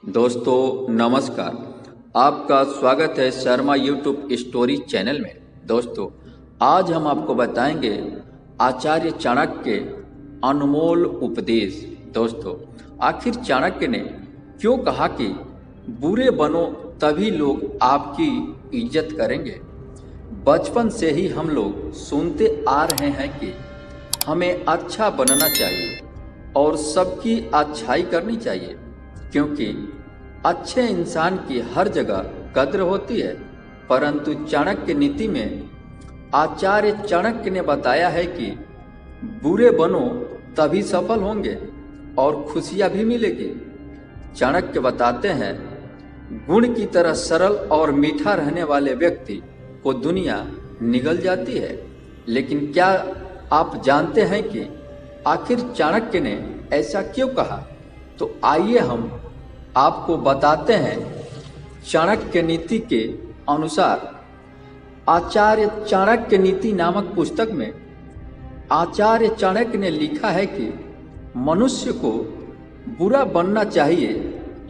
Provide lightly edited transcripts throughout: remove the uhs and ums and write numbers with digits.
दोस्तों नमस्कार। आपका स्वागत है शर्मा यूट्यूब स्टोरी चैनल में। दोस्तों आज हम आपको बताएंगे आचार्य चाणक्य के अनमोल उपदेश। दोस्तों आखिर चाणक्य ने क्यों कहा कि बुरे बनो तभी लोग आपकी इज्जत करेंगे। बचपन से ही हम लोग सुनते आ रहे हैं कि हमें अच्छा बनना चाहिए और सबकी अच्छाई करनी चाहिए, क्योंकि अच्छे इंसान की हर जगह कद्र होती है। परंतु चाणक्य नीति में आचार्य चाणक्य ने बताया है कि बुरे बनो तभी सफल होंगे और खुशियां भी मिलेगी। चाणक्य बताते हैं, गुण की तरह सरल और मीठा रहने वाले व्यक्ति को दुनिया निगल जाती है। लेकिन क्या आप जानते हैं कि आखिर चाणक्य ने ऐसा क्यों कहा? तो आइए हम आपको बताते हैं। चाणक्य नीति के अनुसार आचार्य चाणक्य नीति नामक पुस्तक में आचार्य चाणक्य ने लिखा है कि मनुष्य को बुरा बनना चाहिए,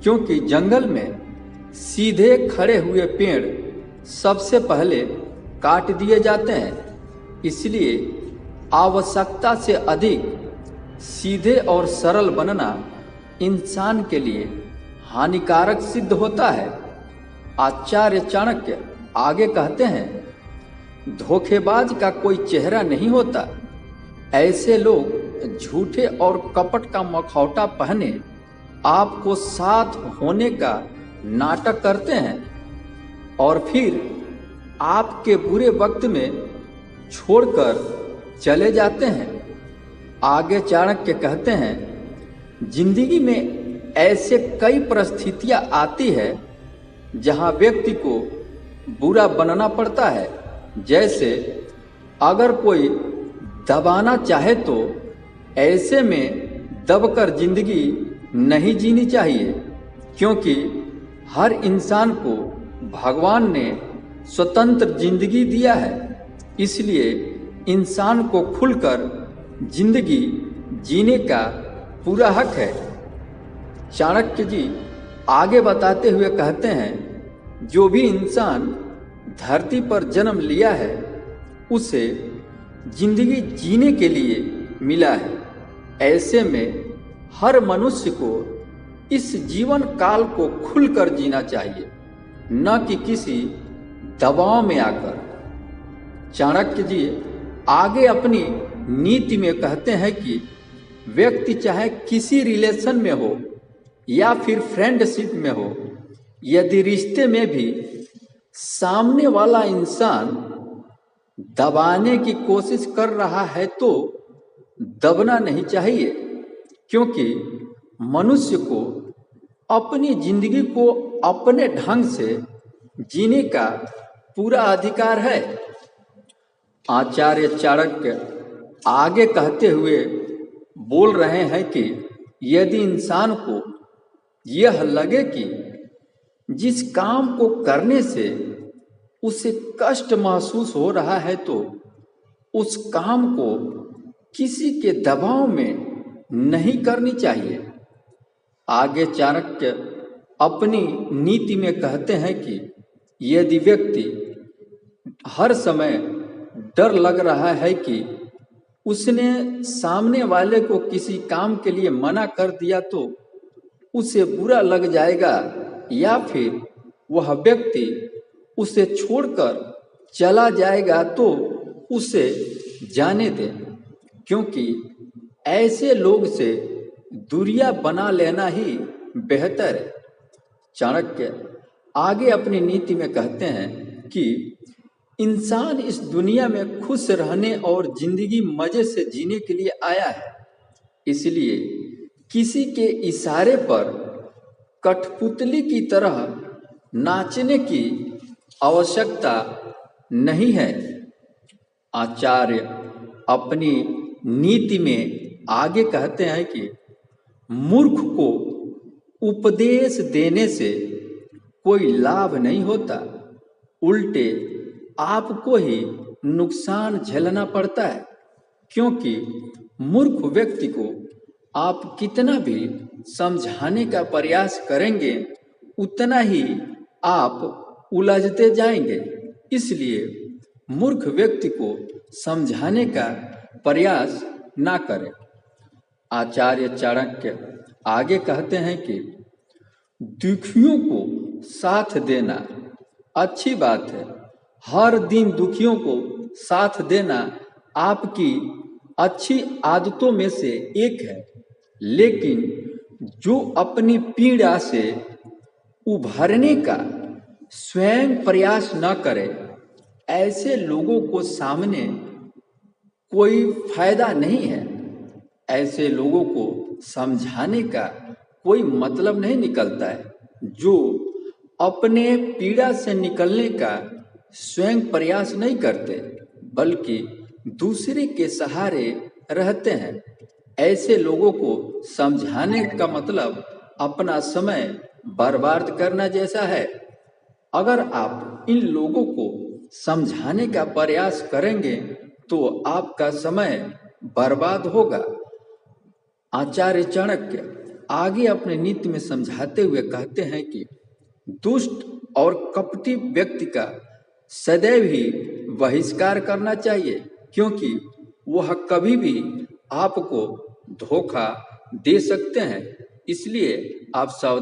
क्योंकि जंगल में सीधे खड़े हुए पेड़ सबसे पहले काट दिए जाते हैं। इसलिए आवश्यकता से अधिक सीधे और सरल बनना इंसान के लिए हानिकारक सिद्ध होता है। आचार्य चाणक्य आगे कहते हैं, धोखेबाज का कोई चेहरा नहीं होता। ऐसे लोग झूठे और कपट का मखौटा पहने आपको साथ होने का नाटक करते हैं और फिर आपके बुरे वक्त में छोड़कर चले जाते हैं। आगे चाणक्य कहते हैं, जिंदगी में ऐसे कई परिस्थितियां आती है जहां व्यक्ति को बुरा बनना पड़ता है। जैसे अगर कोई दबाना चाहे तो ऐसे में दबकर जिंदगी नहीं जीनी चाहिए, क्योंकि हर इंसान को भगवान ने स्वतंत्र जिंदगी दिया है। इसलिए इंसान को खुलकर जिंदगी जीने का पूरा हक है। चाणक्य जी आगे बताते हुए कहते हैं, जो भी इंसान धरती पर जन्म लिया है उसे जिंदगी जीने के लिए मिला है। ऐसे में हर मनुष्य को इस जीवन काल को खुलकर जीना चाहिए, न कि किसी दबाव में आकर। चाणक्य जी आगे अपनी नीति में कहते हैं कि व्यक्ति चाहे किसी रिलेशन में हो या फिर फ्रेंडशिप में हो, यदि रिश्ते में भी सामने वाला इंसान दबाने की कोशिश कर रहा है तो दबना नहीं चाहिए, क्योंकि मनुष्य को अपनी जिंदगी को अपने ढंग से जीने का पूरा अधिकार है। आचार्य चाणक्य आगे कहते हुए बोल रहे हैं कि यदि इंसान को यह लगे कि जिस काम को करने से उसे कष्ट महसूस हो रहा है तो उस काम को किसी के दबाव में नहीं करनी चाहिए। आगे चाणक्य अपनी नीति में कहते हैं कि यदि व्यक्ति हर समय डर लग रहा है कि उसने सामने वाले को किसी काम के लिए मना कर दिया तो उसे बुरा लग जाएगा, या फिर वह व्यक्ति उसे छोड़कर चला जाएगा, तो उसे जाने दें, क्योंकि ऐसे लोग से दूरियां बना लेना ही बेहतर है। चाणक्य आगे अपनी नीति में कहते हैं कि इंसान इस दुनिया में खुश रहने और जिंदगी मजे से जीने के लिए आया है। इसलिए किसी के इशारे पर कठपुतली की तरह नाचने की आवश्यकता नहीं है। आचार्य अपनी नीति में आगे कहते हैं कि मूर्ख को उपदेश देने से कोई लाभ नहीं होता, उल्टे आपको ही नुकसान झेलना पड़ता है, क्योंकि मूर्ख व्यक्ति को आप कितना भी समझाने का प्रयास करेंगे उतना ही आप उलझते जाएंगे। इसलिए मूर्ख व्यक्ति को समझाने का प्रयास ना करें। आचार्य चाणक्य आगे कहते हैं कि दुखियों को साथ देना अच्छी बात है। हर दिन दुखियों को साथ देना आपकी अच्छी आदतों में से एक है। लेकिन जो अपनी पीड़ा से उभरने का स्वयं प्रयास न करे, ऐसे लोगों को सामने कोई फायदा नहीं है। ऐसे लोगों को समझाने का कोई मतलब नहीं निकलता है। जो अपने पीड़ा से निकलने का स्वयं प्रयास नहीं करते बल्कि दूसरे के सहारे रहते हैं, ऐसे लोगों को समझाने का मतलब अपना समय बर्बाद करना जैसा है। अगर आप इन लोगों को समझाने का प्रयास करेंगे तो आपका समय बर्बाद होगा। आचार्य चाणक्य आगे अपने नीति में समझाते हुए कहते हैं कि दुष्ट और कपटी व्यक्ति का सदैव ही बहिष्कार करना चाहिए, क्योंकि वह कभी भी आपको धोखा दे सकते हैं। इसलिए आप सावधान